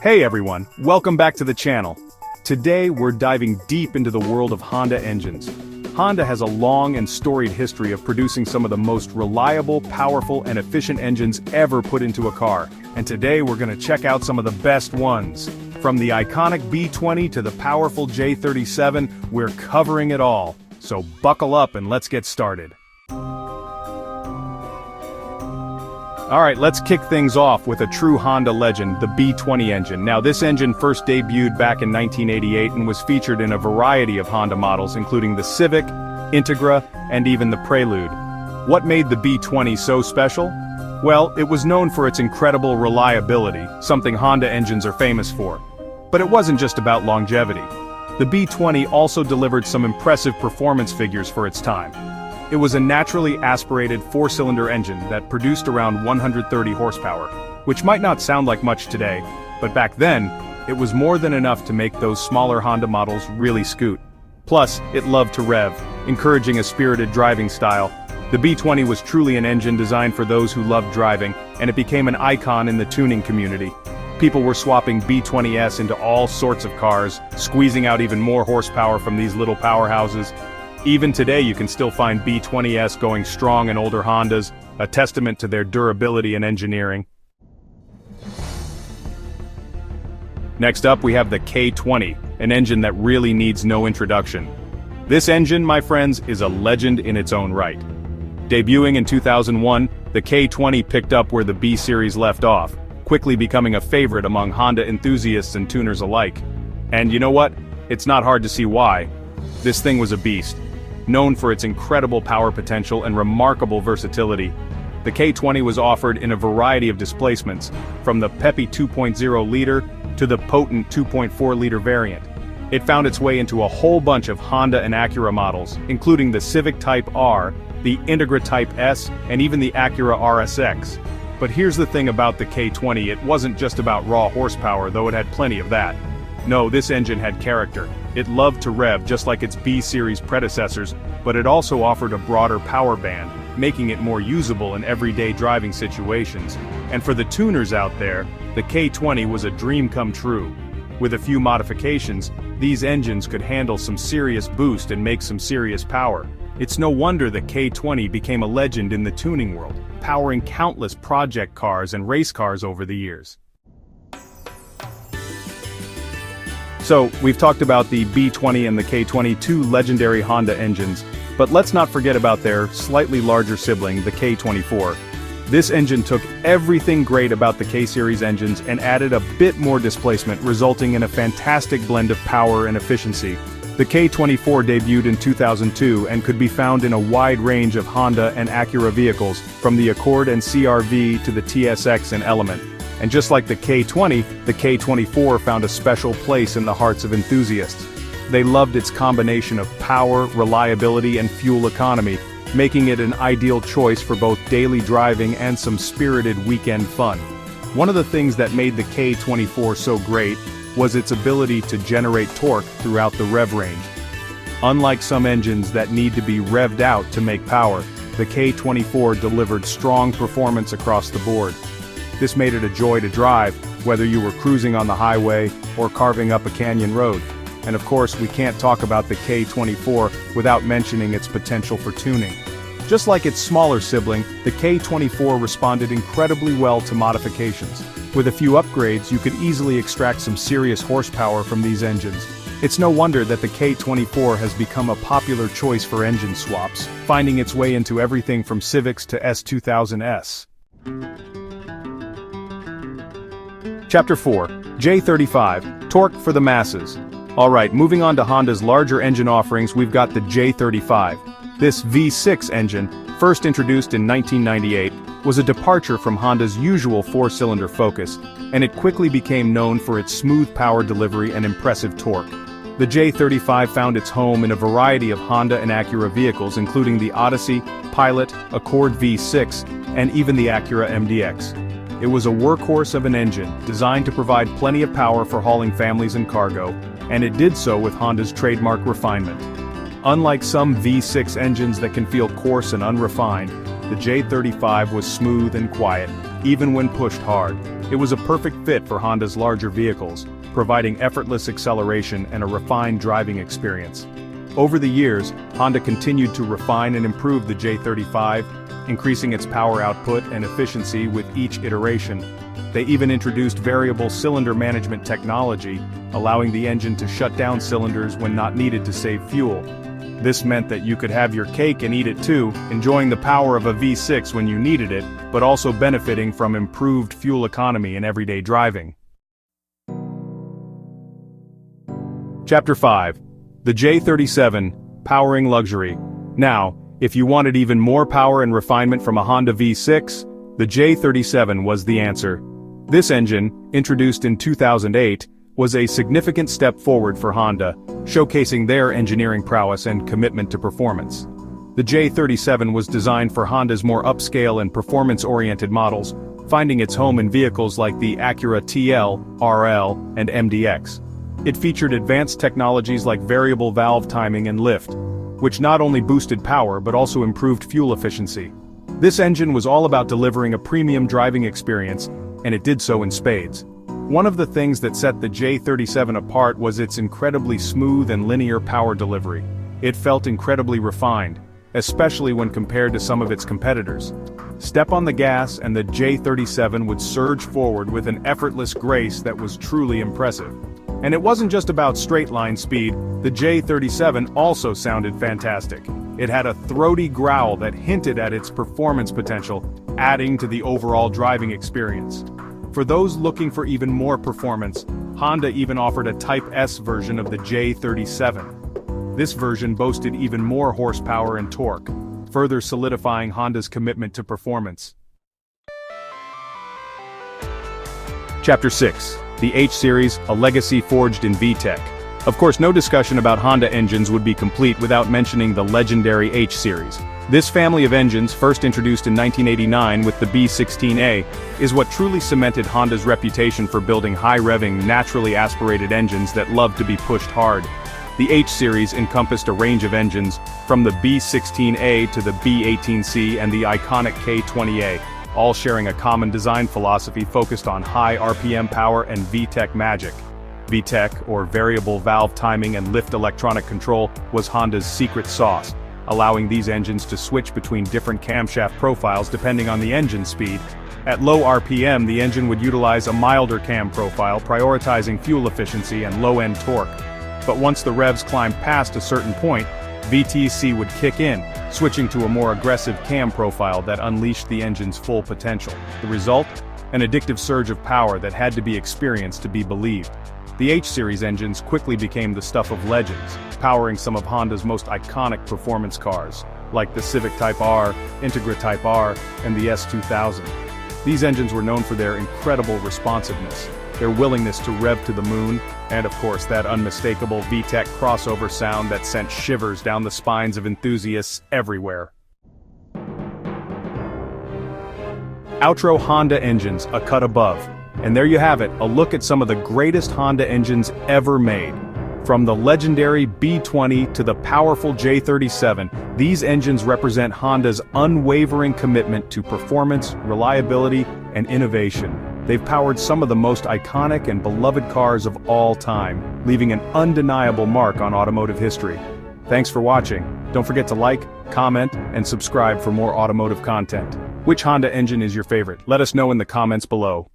Hey everyone, welcome back to the channel. Today we're diving deep into the world of Honda engines. Honda has a long and storied history of producing some of the most reliable, powerful, and efficient engines ever put into a car. And today we're gonna check out some of the best ones. From the iconic B20 to the powerful J37, we're covering it all. So buckle up and let's get started. Alright, let's kick things off with a true Honda legend, the B20 engine. Now this engine first debuted back in 1988 and was featured in a variety of Honda models including the Civic, Integra, and even the Prelude. What made the B20 so special? Well, it was known for its incredible reliability, something Honda engines are famous for. But it wasn't just about longevity. The B20 also delivered some impressive performance figures for its time. It was a naturally aspirated four-cylinder engine that produced around 130 horsepower, which might not sound like much today, but back then, it was more than enough to make those smaller Honda models really scoot. Plus, it loved to rev, encouraging a spirited driving style. The B20 was truly an engine designed for those who loved driving, and it became an icon in the tuning community. People were swapping B20s into all sorts of cars, squeezing out even more horsepower from these little powerhouses. Even today you can still find B20s going strong in older Hondas, a testament to their durability and engineering. Next up we have the K20, an engine that really needs no introduction. This engine, my friends, is a legend in its own right. Debuting in 2001, the K20 picked up where the B series left off, quickly becoming a favorite among Honda enthusiasts and tuners alike. And you know what? It's not hard to see why. This thing was a beast. Known for its incredible power potential and remarkable versatility, the K20 was offered in a variety of displacements, from the peppy 2.0-liter to the potent 2.4-liter variant. It found its way into a whole bunch of Honda and Acura models, including the Civic Type R, the Integra Type S, and even the Acura RSX. But here's the thing about the K20, it wasn't just about raw horsepower, though it had plenty of that. No, this engine had character. It loved to rev just like its B-series predecessors, but it also offered a broader power band, making it more usable in everyday driving situations. And for the tuners out there, the K20 was a dream come true. With a few modifications, these engines could handle some serious boost and make some serious power. It's no wonder the K20 became a legend in the tuning world, powering countless project cars and race cars over the years. So, we've talked about the B20 and the K20, two legendary Honda engines, but let's not forget about their slightly larger sibling, the K24. This engine took everything great about the K-series engines and added a bit more displacement, resulting in a fantastic blend of power and efficiency. The K24 debuted in 2002 and could be found in a wide range of Honda and Acura vehicles, from the Accord and CR-V to the TSX and Element. And just like the K20, the K24 found a special place in the hearts of enthusiasts. They loved its combination of power, reliability, and fuel economy, making it an ideal choice for both daily driving and some spirited weekend fun. One of the things that made the K24 so great was its ability to generate torque throughout the rev range. Unlike some engines that need to be revved out to make power, the K24 delivered strong performance across the board. This made it a joy to drive, whether you were cruising on the highway or carving up a canyon road. And of course, we can't talk about the K24 without mentioning its potential for tuning. Just like its smaller sibling, the K24 responded incredibly well to modifications. With a few upgrades, you could easily extract some serious horsepower from these engines. It's no wonder that the K24 has become a popular choice for engine swaps, finding its way into everything from Civics to S2000s. Chapter 4. J35, Torque for the Masses. Alright, moving on to Honda's larger engine offerings, we've got the J35. This V6 engine, first introduced in 1998, was a departure from Honda's usual four-cylinder focus, and it quickly became known for its smooth power delivery and impressive torque. The J35 found its home in a variety of Honda and Acura vehicles including the Odyssey, Pilot, Accord V6, and even the Acura MDX. It was a workhorse of an engine, designed to provide plenty of power for hauling families and cargo, and it did so with Honda's trademark refinement. Unlike some V6 engines that can feel coarse and unrefined, the J35 was smooth and quiet, even when pushed hard. It was a perfect fit for Honda's larger vehicles, providing effortless acceleration and a refined driving experience. Over the years, Honda continued to refine and improve the J35, increasing its power output and efficiency with each iteration. They even introduced variable cylinder management technology, allowing the engine to shut down cylinders when not needed to save fuel. This meant that you could have your cake and eat it too, enjoying the power of a V6 when you needed it, but also benefiting from improved fuel economy in everyday driving. Chapter 5. The J37, Powering Luxury. Now, if you wanted even more power and refinement from a Honda V6, the J37 was the answer. This engine, introduced in 2008, was a significant step forward for Honda, showcasing their engineering prowess and commitment to performance. The J37 was designed for Honda's more upscale and performance-oriented models, finding its home in vehicles like the Acura TL, RL, and MDX. It featured advanced technologies like variable valve timing and lift, which not only boosted power but also improved fuel efficiency. This engine was all about delivering a premium driving experience, and it did so in spades. One of the things that set the J37 apart was its incredibly smooth and linear power delivery. It felt incredibly refined, especially when compared to some of its competitors. Step on the gas and the J37 would surge forward with an effortless grace that was truly impressive. And it wasn't just about straight-line speed, the J37 also sounded fantastic. It had a throaty growl that hinted at its performance potential, adding to the overall driving experience. For those looking for even more performance, Honda even offered a Type S version of the J37. This version boasted even more horsepower and torque, further solidifying Honda's commitment to performance. Chapter 6. The H-Series, a legacy forged in VTEC. Of course, no discussion about Honda engines would be complete without mentioning the legendary H-Series. This family of engines, first introduced in 1989 with the B16A, is what truly cemented Honda's reputation for building high-revving, naturally aspirated engines that love to be pushed hard. The H-Series encompassed a range of engines, from the B16A to the B18C and the iconic K20A, all sharing a common design philosophy focused on high RPM power and VTEC magic. VTEC, or variable valve timing and lift electronic control, was Honda's secret sauce, allowing these engines to switch between different camshaft profiles depending on the engine speed. At low RPM, the engine would utilize a milder cam profile, prioritizing fuel efficiency and low-end torque. But once the revs climbed past a certain point, VTEC would kick in, switching to a more aggressive cam profile that unleashed the engine's full potential. The result? An addictive surge of power that had to be experienced to be believed. The H-Series engines quickly became the stuff of legends, powering some of Honda's most iconic performance cars, like the Civic Type R, Integra Type R, and the S2000. These engines were known for their incredible responsiveness, their willingness to rev to the moon, and of course that unmistakable VTEC crossover sound that sent shivers down the spines of enthusiasts everywhere. Outro Honda engines, a cut above. And there you have it, a look at some of the greatest Honda engines ever made. From the legendary B20 to the powerful J37, these engines represent Honda's unwavering commitment to performance, reliability, and innovation. They've powered some of the most iconic and beloved cars of all time, leaving an undeniable mark on automotive history. Thanks for watching. Don't forget to like, comment, and subscribe for more automotive content. Which Honda engine is your favorite? Let us know in the comments below.